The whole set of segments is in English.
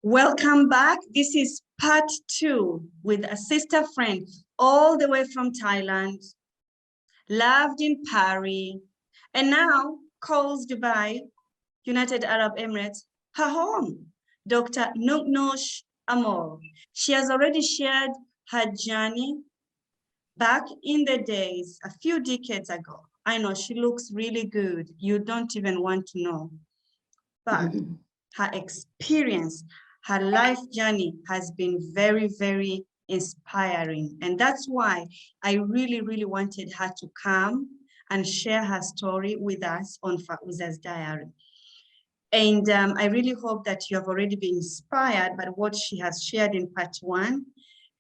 Welcome back. This is part 2 with a sister friend all the way from Thailand, loved in Paris, and now calls Dubai, United Arab Emirates, her home, Dr. Nongnush Ammoury. She has already shared her journey back in the days, a few decades ago. I know she looks really good. You don't even want to know. But her experience, her life journey has been very, very inspiring. And that's why I really, really wanted her to come and share her story with us on Fauza's Diary. And I really hope that you have already been inspired by what she has shared in part 1.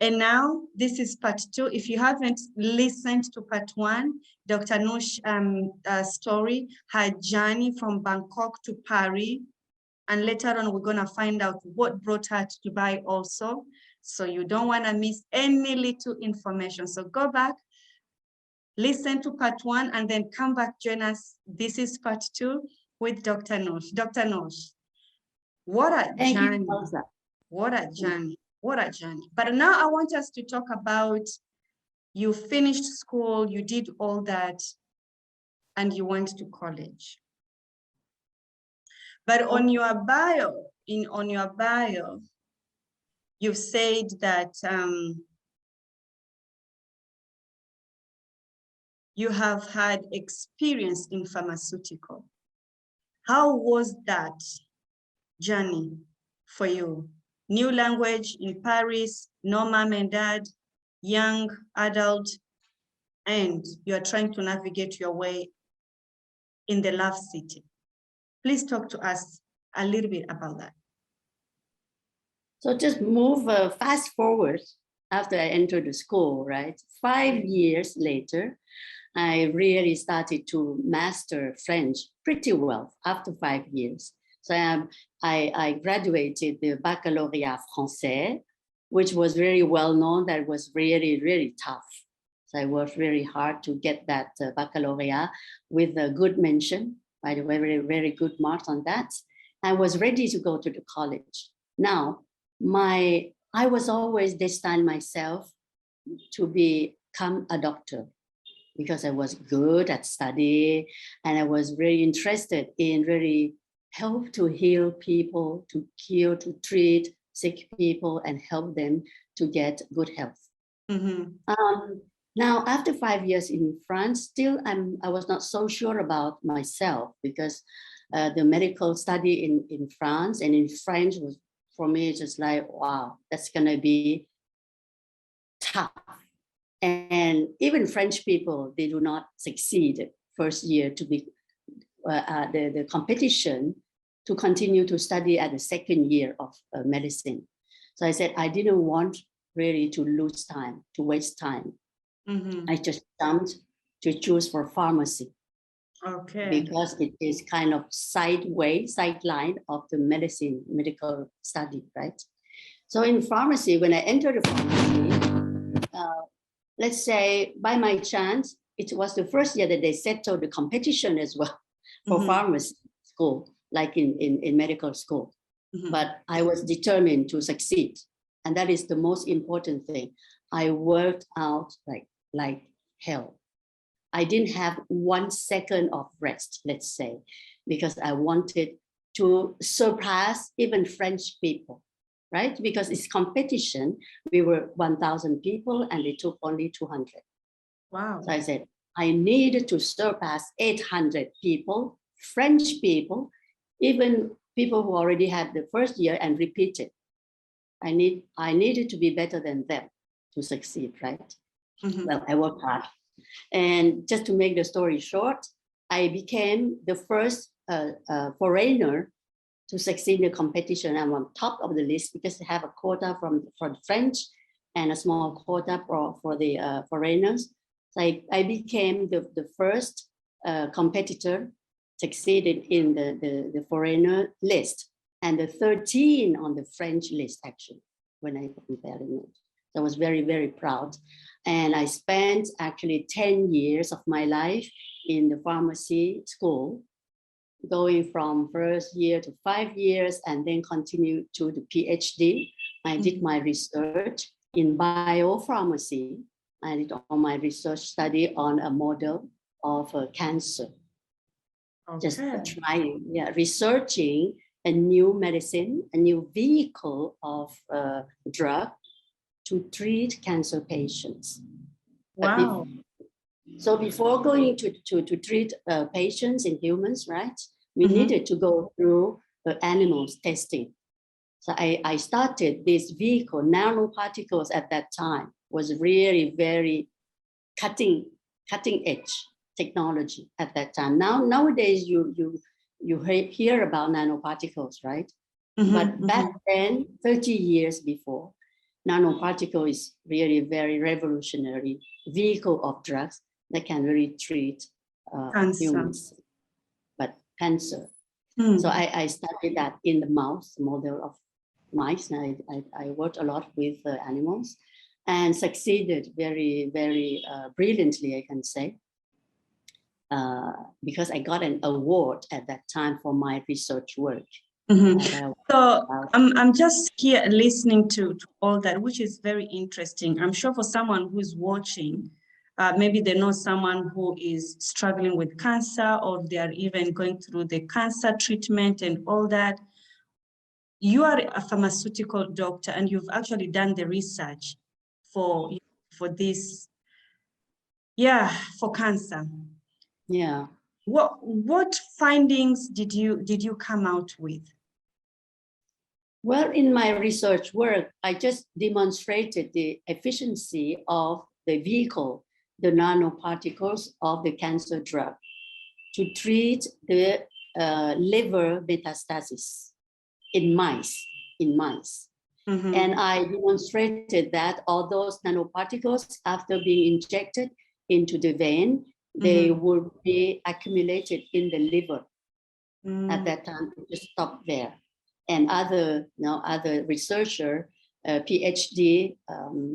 And now this is part 2. If you haven't listened to part 1, Dr. Nush's story, her journey from Bangkok to Paris, and later on, we're going to find out what brought her to Dubai also. So you don't want to miss any little information. So go back, listen to part 1, and then come back, join us. This is part 2 with Dr. Nush. Dr. Nush, what a journey. What a journey. What a journey. But now I want us to talk about you finished school, you did all that, and you went to college. But on your bio, you've said that you have had experience in pharmaceutical. How was that journey for you? New language in Paris, no mom and dad, young adult, and you're trying to navigate your way in the love city. Please talk to us a little bit about that. So just move fast forward after I entered the school, right? 5 years later, I really started to master French pretty well after 5 years. So I graduated the Baccalauréat Français, which was very well known. That was really, really tough. So I worked really hard to get that baccalaureate with a good mention, by the way, very, very good marks on that. I was ready to go to the college. Now, I was always destined myself to become a doctor because I was good at study and I was very interested in really help to heal people, to cure, to treat sick people and help them to get good health. Now, after 5 years in France, still I was not so sure about myself because the medical study in France and in French was, for me, just like, wow, that's gonna be tough. And even French people, they do not succeed first year to be the competition to continue to study at the second year of medicine. So I said, I didn't want really to lose time, to waste time. I just jumped to choose for pharmacy. Okay. Because it is kind of sideline of the medical study, right? So in pharmacy, when I entered the pharmacy, let's say by my chance, it was the first year that they settled the competition as well for pharmacy school, like in medical school. But I was determined to succeed. And that is the most important thing. I worked out like hell. I didn't have 1 second of rest, let's say, because I wanted to surpass even French people, right? Because it's competition. We were 1,000 people and they took only 200. Wow. So I said, I needed to surpass 800 people, French people, even people who already had the first year and repeated. I needed to be better than them to succeed, right? Well, I worked hard. And just to make the story short, I became the first foreigner to succeed in the competition. I'm on top of the list because they have a quota for the French and a small quota for the foreigners. So I became the first competitor succeeded in the foreigner list and the 13 on the French list, actually, when I compared it. So I was very, very proud. And I spent actually 10 years of my life in the pharmacy school. going from first year to 5 years and then continue to the PhD. I did my research in biopharmacy. I did all my research study on a model of cancer. Just trying, researching a new medicine, a new vehicle of drug to treat cancer patients. Wow. So before going to treat patients in humans, right, we needed to go through animals testing. So I started this vehicle, nanoparticles at that time was really very cutting edge technology at that time. Nowadays you hear about nanoparticles, right? But back then, 30 years before, nanoparticle is really very revolutionary vehicle of drugs that can really treat humans, but cancer. So I studied that in the mouse model of mice. And I worked a lot with animals and succeeded very, very brilliantly, I can say, because I got an award at that time for my research work. So I'm just here listening to all that, which is very interesting. I'm sure for someone who's watching, maybe they know someone who is struggling with cancer, or they are even going through the cancer treatment and all that. You are a pharmaceutical doctor and you've actually done the research for this, for cancer. Yeah. What findings did you come out with? Well, in my research work, I just demonstrated the efficiency of the vehicle, the nanoparticles of the cancer drug to treat the liver metastasis in mice. And I demonstrated that all those nanoparticles, after being injected into the vein, they would be accumulated in the liver. At that time, it just stopped there. And other researcher, PhD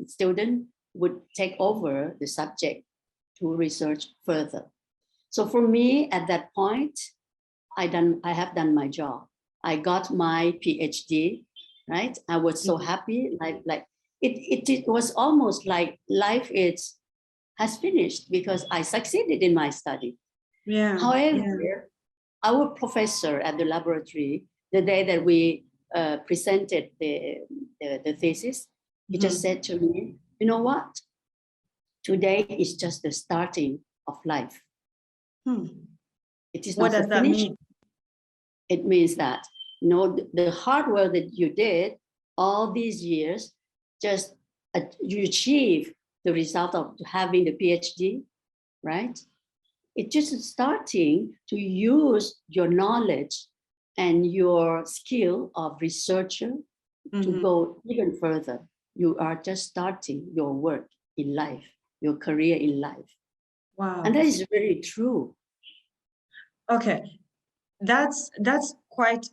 student would take over the subject to research further. So for me, at that point, I have done my job. I got my PhD, right? I was so happy, like it was almost like life has finished because I succeeded in my study. However, our professor at the laboratory, the day that we presented the thesis, he just said to me, you know what? Today is just the starting of life. It is not the finish. It means that, you know, the hard work that you did all these years, just you achieve the result of having the PhD, right? It's just starting to use your knowledge and your skill of researcher to go even further. You are just starting your work in life, your career in life. Wow. And that is very true. Okay, that's quite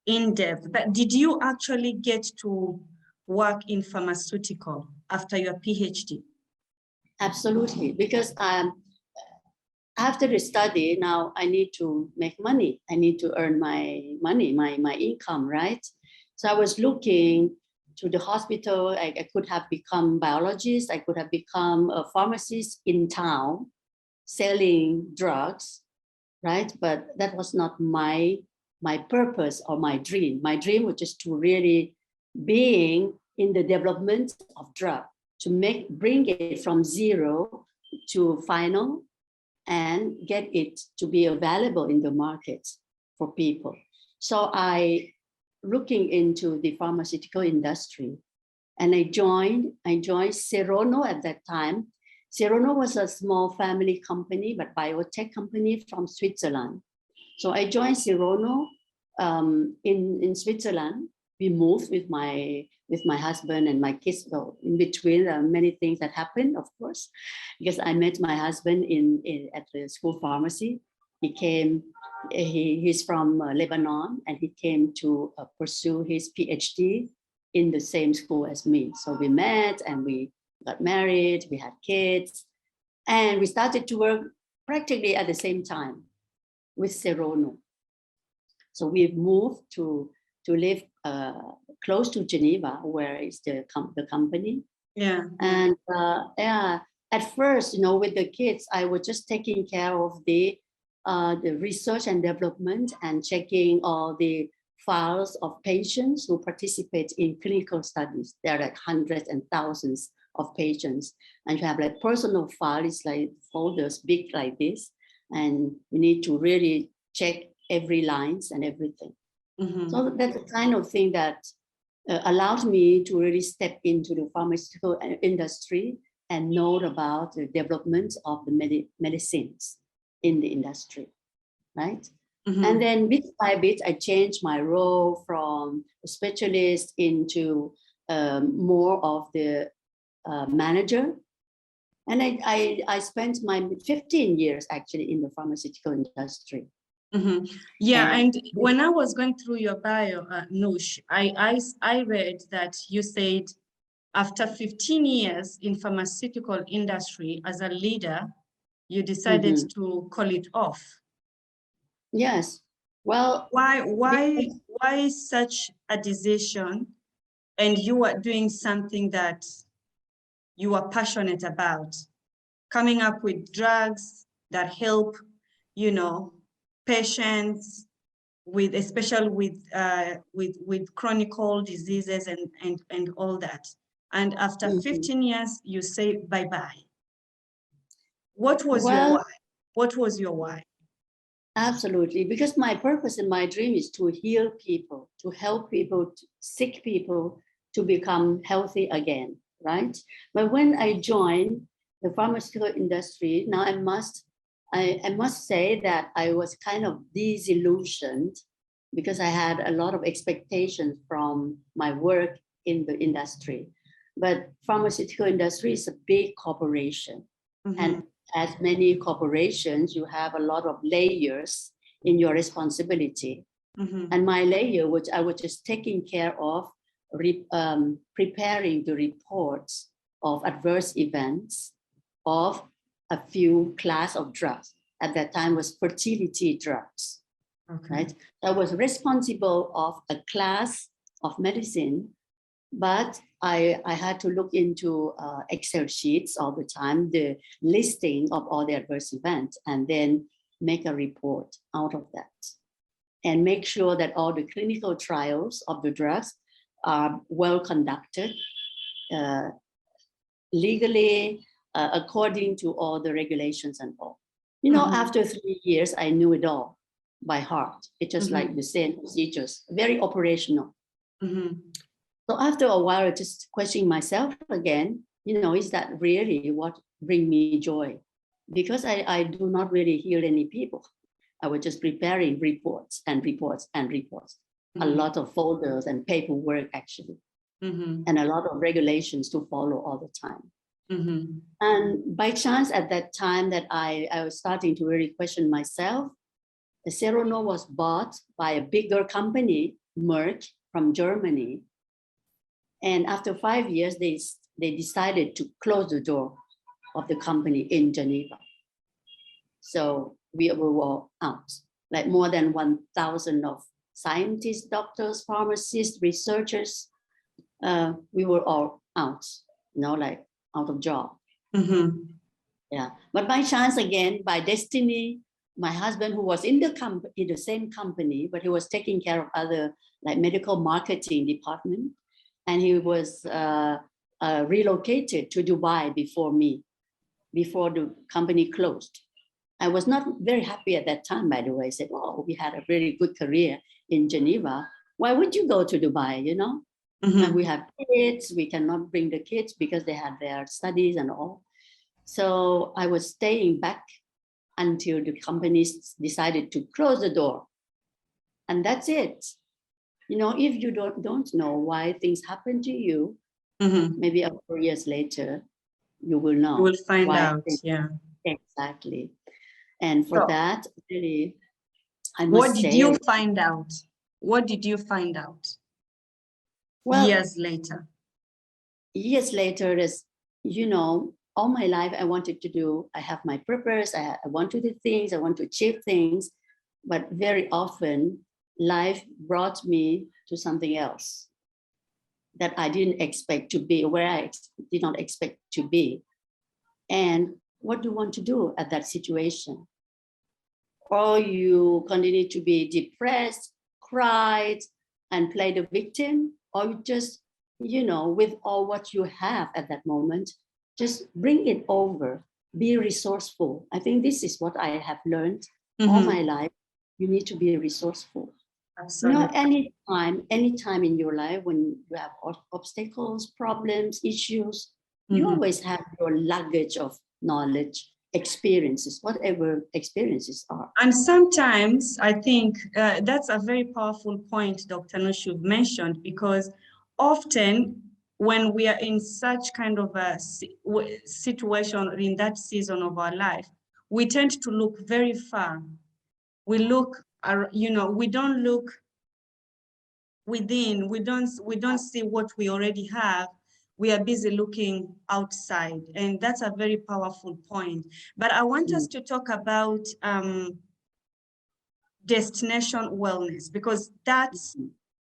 in-depth. But did you actually get to work in pharmaceutical after your PhD? Absolutely, because after the study, now I need to make money. I need to earn my money, my income, right? So I was looking to the hospital. I could have become biologist. I could have become a pharmacist in town selling drugs, right? But that was not my purpose or my dream. My dream was just to really being in the development of drug, to bring it from zero to final and get it to be available in the market for people. So I looking into the pharmaceutical industry, and I joined Serono at that time. Serono was a small family company, but biotech company from Switzerland. So I joined Serono in Switzerland. We moved with my husband and my kids. So in between, many things that happened, of course, because I met my husband at the school pharmacy. He's from Lebanon, and he came to pursue his PhD in the same school as me. So we met and we got married, we had kids, and we started to work practically at the same time with Serono. So we've moved to live close to Geneva, where is the company. Yeah. And yeah, at first, with the kids, I was just taking care of the research and development and checking all the files of patients who participate in clinical studies. There are like hundreds and thousands of patients, and you have like personal files, like folders big like this, and you need to really check every lines and everything. So that's the kind of thing that allowed me to really step into the pharmaceutical industry and know about the development of the medicines in the industry, right? And then bit by bit, I changed my role from a specialist into more of the manager. And I spent my 15 years actually in the pharmaceutical industry. Yeah, and when I was going through your bio, Nush, I read that you said after 15 years in pharmaceutical industry as a leader, you decided to call it off. Yes. Well, why such a decision? And you are doing something that you are passionate about, coming up with drugs that help, patients with, especially with chronic diseases and all that. And after 15 years, you say bye-bye. What was your why? What was your why? Absolutely, because my purpose and my dream is to heal people, to help people, sick people to become healthy again, right? But when I joined the pharmaceutical industry, now I must say that I was kind of disillusioned because I had a lot of expectations from my work in the industry. But pharmaceutical industry is a big corporation. And as many corporations, you have a lot of layers in your responsibility. And my layer, which I was just taking care of, preparing the reports of adverse events of a few class of drugs. At that time was fertility drugs, right? I was responsible of a class of medicine, but I had to look into Excel sheets all the time, the listing of all the adverse events, and then make a report out of that. And make sure that all the clinical trials of the drugs are well conducted, legally, according to all the regulations and all. After 3 years, I knew it all by heart. It's just like the same procedures, very operational. So after a while, I just questioning myself again, is that really what brings me joy? Because I do not really heal any people. I was just preparing reports and reports and reports, a lot of folders and paperwork actually, and a lot of regulations to follow all the time. And by chance at that time that I was starting to really question myself, Serono was bought by a bigger company, Merck, from Germany. And after 5 years, they decided to close the door of the company in Geneva. So we were all out, like more than 1,000 of scientists, doctors, pharmacists, researchers. We were all out, like out of job. Yeah, but by chance again, by destiny, my husband, who was in the same company, but he was taking care of other like medical marketing department, and he was relocated to Dubai before me, before the company closed. I was not very happy at that time, by the way. I said, oh, we had a really good career in Geneva. Why would you go to Dubai, And we have kids, we cannot bring the kids because they had their studies and all. So I was staying back until the companies decided to close the door. And that's it. If you don't know why things happen to you, maybe a few years later, you will know. You will find out, yeah. Exactly. And for that, really, I must what did say, you find out? What did you find out? Well, years later, is, all my life I wanted to do, I have my purpose, I want to do things, I want to achieve things, but very often, life brought me to something else that I didn't expect to be, where I did not expect to be. And what do you want to do at that situation? Or you continue to be depressed, cried, and play the victim, or you just, with all what you have at that moment, just bring it over, be resourceful. I think this is what I have learned all my life. You need to be resourceful. Absolutely. Anytime in your life when you have obstacles, problems, issues, you always have your luggage of knowledge, experiences, whatever experiences are. And sometimes I think that's a very powerful point, Dr. Nush, you've mentioned, because often when we are in such kind of a situation in that season of our life, we tend to look very far. We look, we don't look within, we don't see what we already have. We are busy looking outside, and that's a very powerful point. But I want us to talk about destination wellness, because that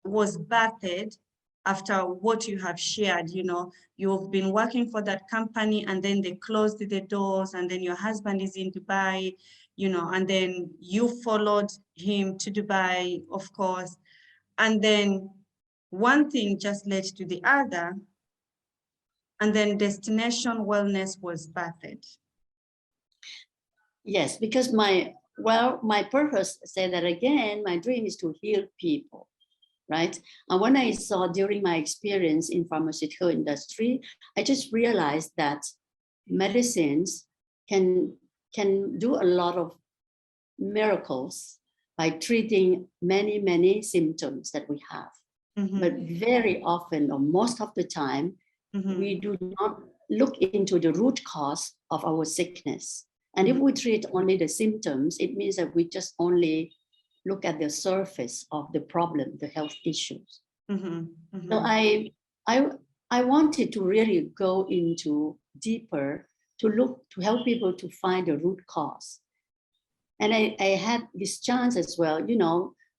was birthed after what you have shared. You've been working for that company, and then they closed the doors, and then your husband is in Dubai, and then you followed him to Dubai, of course. And then one thing just led to the other, and then destination wellness was birthed. Yes, because my purpose, say that again, my dream is to heal people, right? And when I saw during my experience in pharmaceutical industry, I just realized that medicines can do a lot of miracles by treating many symptoms that we have. But very often, or most of the time, we do not look into the root cause of our sickness. And if we treat only the symptoms, it means that we just only look at the surface of the problem, the health issues. So I wanted to really go into deeper to help people to find the root cause. And I had this chance as well,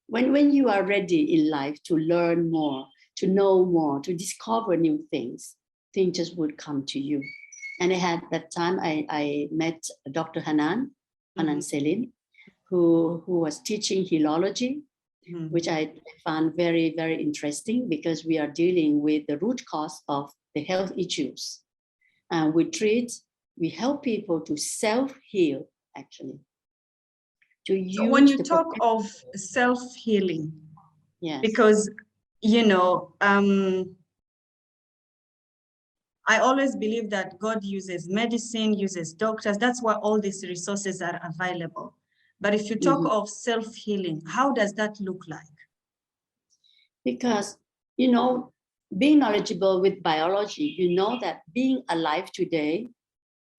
when you are ready in life to learn more, to know more, to discover new things just would come to you. And I had that time I met Dr. Hanan Selim, who was teaching healology, which I found very, very interesting, because we are dealing with the root cause of the health issues. And we help people to self-heal, actually. So when you talk of self-healing, yes, because, I always believe that God uses medicine, uses doctors. That's why all these resources are available. But if you talk of self-healing, how does that look like? Because, being knowledgeable with biology, that being alive today,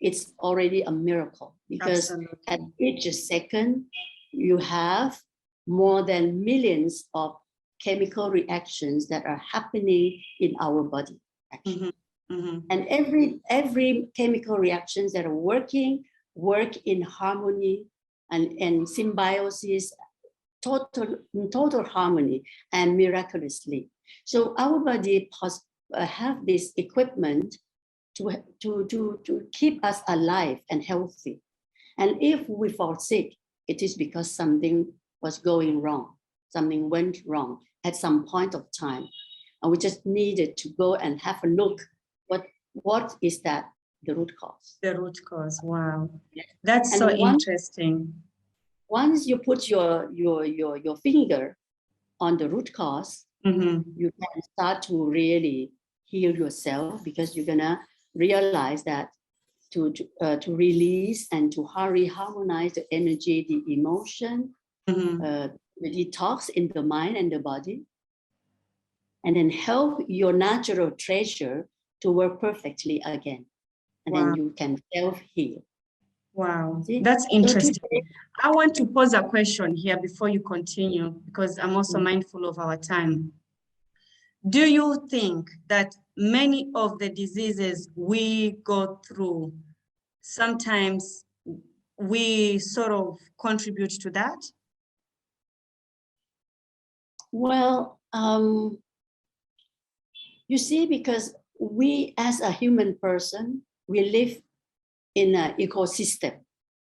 it's already a miracle, because at each second, you have more than millions of chemical reactions that are happening in our body, actually. And every chemical reactions that are work in harmony and symbiosis, total harmony, and miraculously. So our body have this equipment to keep us alive and healthy. And if we fall sick, it is because something was going wrong, something went wrong at some point of time, and we just needed to go and have a look. What is that? The root cause. The root cause. Wow, that's so interesting. Once you put your finger on the root cause, you can start to really heal yourself, because you're gonna realize that to release and to harmonize the energy, the emotion, the detox in the mind and the body, and then help your natural treasure to work perfectly again. And then you can self-heal. Wow, that's interesting. I want to pose a question here before you continue, because I'm also mindful of our time. Do you think that many of the diseases we go through, sometimes we sort of contribute to that? Well, you see, because we as a human person, we live in an ecosystem,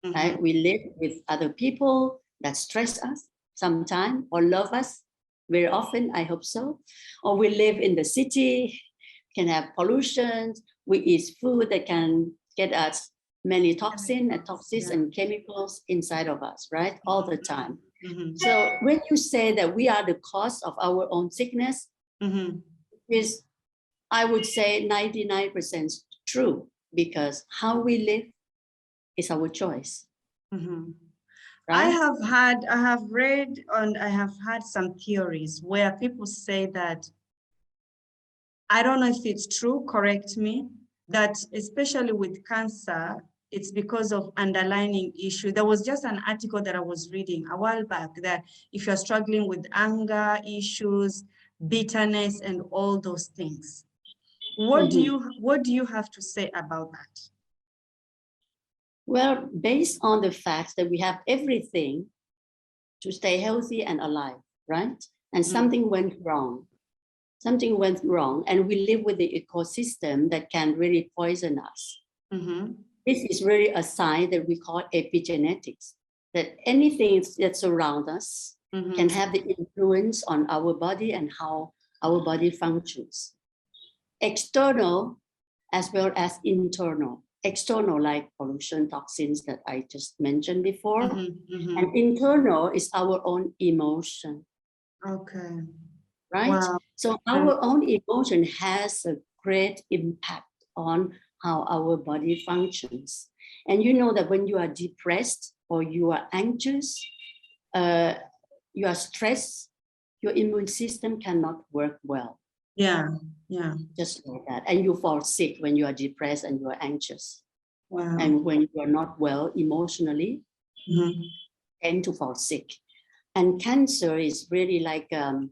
right? We live with other people that stress us sometimes or love us very often, I hope so. Or we live in the city, can have pollution, we eat food that can get us many toxins and chemicals inside of us, right? All the time. So when you say that we are the cause of our own sickness, is, I would say 99% true, because how we live is our choice. I Right? have read and I have had some theories where people say that, I don't know if it's true, correct me, that especially with cancer, it's because of underlying issue. There was just an article that I was reading a while back that if you're struggling with anger issues, bitterness, and all those things, what do you have to say about that? Well, based on the fact that we have everything to stay healthy and alive, right? And something went wrong. Something went wrong, and we live with the ecosystem that can really poison us. This is really a sign that we call epigenetics, that anything that surrounds us can have the influence on our body and how our body functions. External as well as internal. External, like pollution, toxins that I just mentioned before. And internal is our own emotion. Okay. Right? Wow. So our own emotion has a great impact on how our body functions. And you know that when you are depressed or you are anxious, you are stressed, your immune system cannot work well. Yeah. Just like that. And you fall sick when you are depressed and you are anxious. Wow. And when you are not well emotionally, tend to fall sick. And cancer is really like the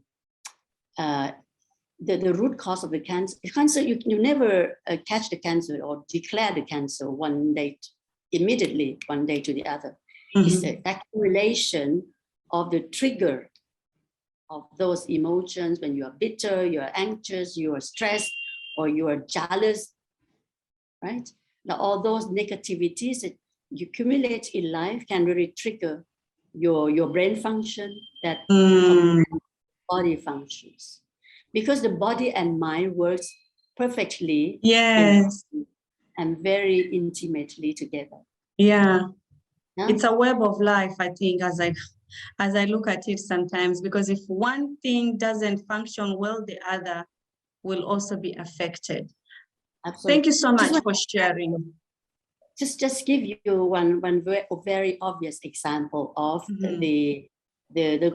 root cause of the cancer. Cancer, you never catch the cancer or declare the cancer one day, immediately, one day to the other. It's the accumulation of the trigger of those emotions when you are bitter, you are anxious, you are stressed, or you are jealous, right? Now, all those negativities that you accumulate in life can really trigger your brain function, that body functions. Because the body and mind works perfectly and very intimately together. Yeah. It's a web of life, I think, as I look at it sometimes, because if one thing doesn't function well, the other will also be affected. Absolutely. Thank you so much for sharing. Just give you one very obvious example of the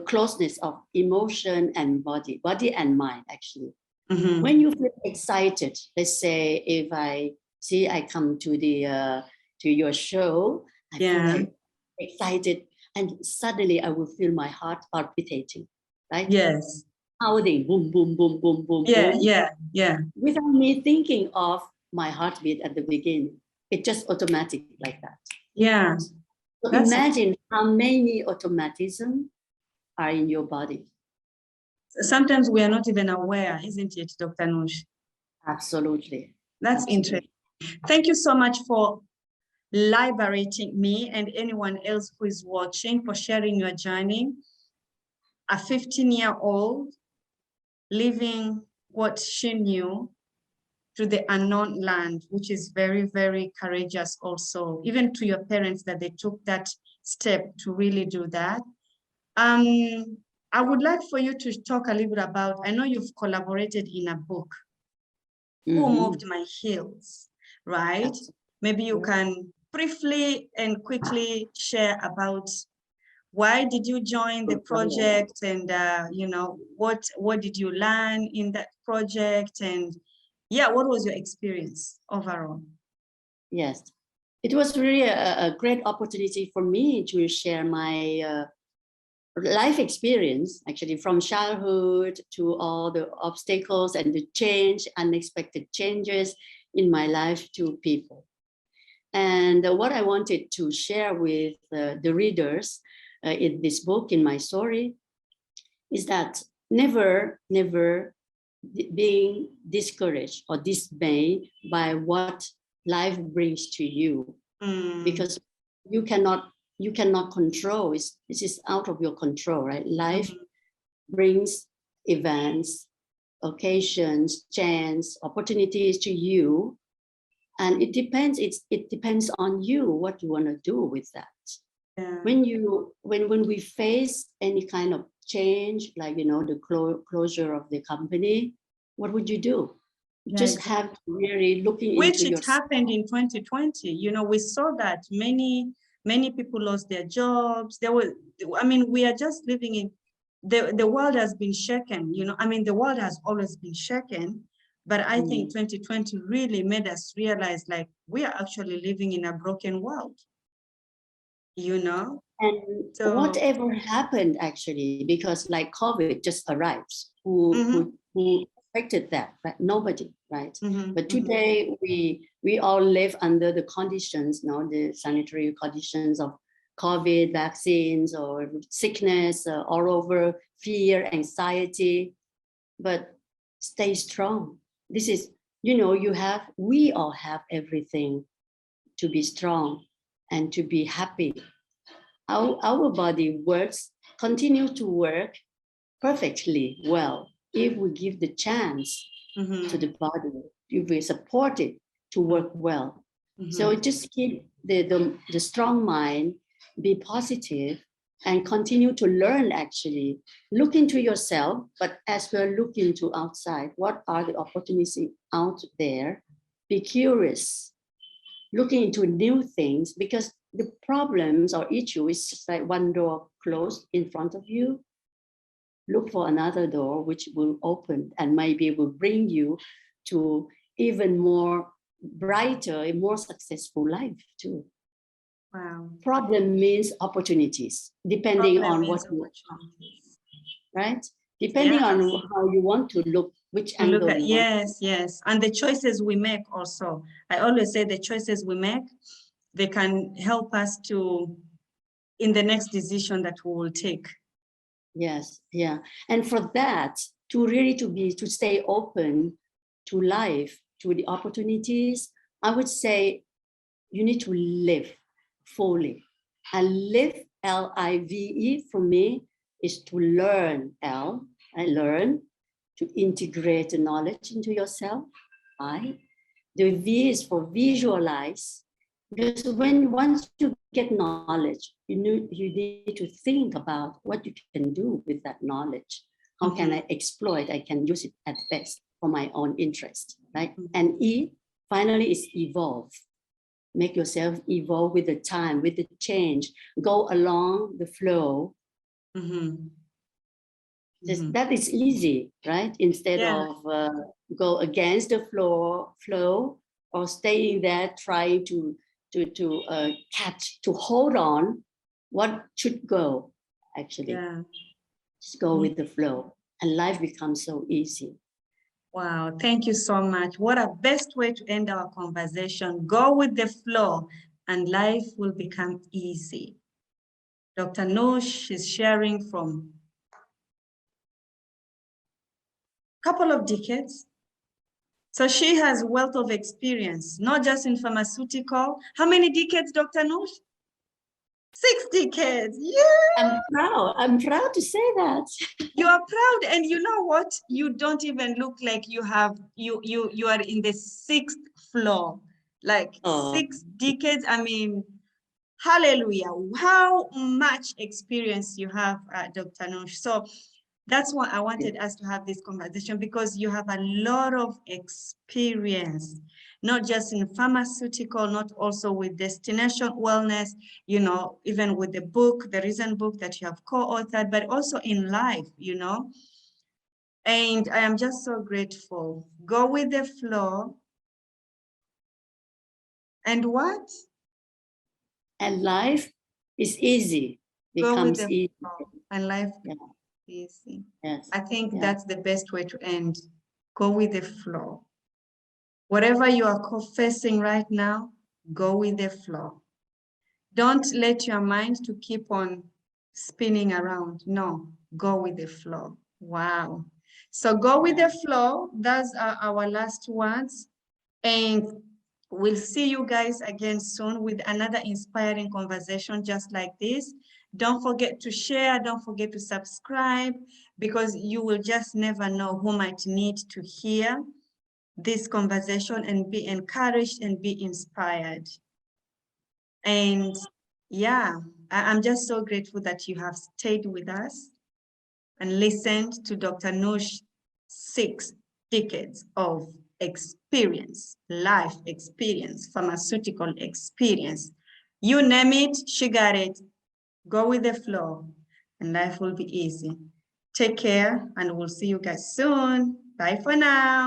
closeness of emotion and body and mind, actually. When you feel excited, let's say if I come to your show, I feel like excited, and suddenly I will feel my heart palpitating, right? Yes. Pounding, boom, boom, boom, boom, boom, boom. Yeah. Without me thinking of my heartbeat at the beginning. It's just automatic like that. Yeah. So imagine how many automatisms are in your body. Sometimes we are not even aware, isn't it, Dr. Nush? Absolutely. That's interesting. Thank you so much for liberating me and anyone else who is watching, for sharing your journey. A 15-year-old living what she knew to the unknown land, which is very, very courageous also, even to your parents that they took that step to really do that. I would like for you to talk a little bit about, I know you've collaborated in a book, Who Moved My Heels, right? Maybe you can briefly and quickly share about why did you join the project, and you know, what did you learn in that project, and what was your experience overall? Yes, it was really a great opportunity for me to share my life experience, actually, from childhood to all the obstacles and the unexpected changes in my life to people. And what I wanted to share with the readers in this book, in my story, is that never being discouraged or dismayed by what life brings to you, because you cannot control. This is out of your control, right? Life brings events, occasions, chance, opportunities to you, and it depends. It depends on you what you want to do with that. Yeah. When we face any kind of change, like the closure of the company, what would you do? You just have to really looking which into it happened in 2020. We saw that many people lost their jobs. We are just living in the world has been shaken. The world has always been shaken, but I think 2020 really made us realize, like, we are actually living in a broken world. And so whatever happened, actually, because like COVID just arrives, who affected that? Right? Nobody, right? But today we all live under the conditions, the sanitary conditions of COVID, vaccines, or sickness, all over, fear, anxiety. But stay strong. This is, we all have everything to be strong and to be happy. Our body continue to work perfectly well if we give the chance to the body, if we support it to work well. So just keep the strong mind, be positive, and continue to learn, actually. Look into yourself, but as we're looking to outside, what are the opportunities out there? Be curious, looking into new things, because the problems or issue is just like one door closed in front of you. Look for another door which will open and maybe will bring you to even more brighter and more successful life too. Wow. Problem means opportunities, depending on what you want, right? Depending on how you want to look, which angle you want. Yes. And the choices we make also. I always say the choices we make, they can help us in the next decision that we will take. Yes, yeah. And for that, to stay open to life, to the opportunities, I would say you need to live fully. And live, L-I-V-E, for me, is to learn, I learn, to integrate the knowledge into yourself. The V is for visualize, because once you get knowledge, you need to think about what you can do with that knowledge. How can I exploit? I can use it at best for my own interest, right? And E, finally, is evolve. Make yourself evolve with the time, with the change. Go along the flow. That is easy, right? Instead of go against the flow, or staying there trying to catch, to hold on what should go, actually. Just go with the flow, and life becomes so easy. Wow, thank you so much. What a best way to end our conversation. Go with the flow and life will become easy. Dr. Nongnush is sharing from a couple of decades. So she has wealth of experience, not just in pharmaceutical. How many decades, Dr. Nongnush? 6 decades. Yeah. I'm proud to say that. You are proud, and you know what? You don't even look like you are in the 6th floor. Like 6 decades. I mean, hallelujah. How much experience you have, Dr. Nongnush. So that's why I wanted us to have this conversation, because you have a lot of experience, not just in pharmaceutical, not also with destination wellness, even with the book, the recent book that you have co-authored, but also in life, And I am just so grateful. Go with the flow. And what? And life is easy. Becomes easy. Flow. And life easy. Yes. I think that's the best way to end. Go with the flow. Whatever you are facing right now, go with the flow. Don't let your mind to keep on spinning around. No, go with the flow. Wow. So go with the flow. Those are our last words. And we'll see you guys again soon with another inspiring conversation just like this. Don't forget to share. Don't forget to subscribe, because you will just never know who might need to hear this conversation and be encouraged and be inspired. And yeah, I'm just so grateful that you have stayed with us and listened to Dr. Nush's 6 decades of experience, life experience, pharmaceutical experience. You name it, she got it. Go with the flow and life will be easy. Take care and we'll see you guys soon. Bye for now.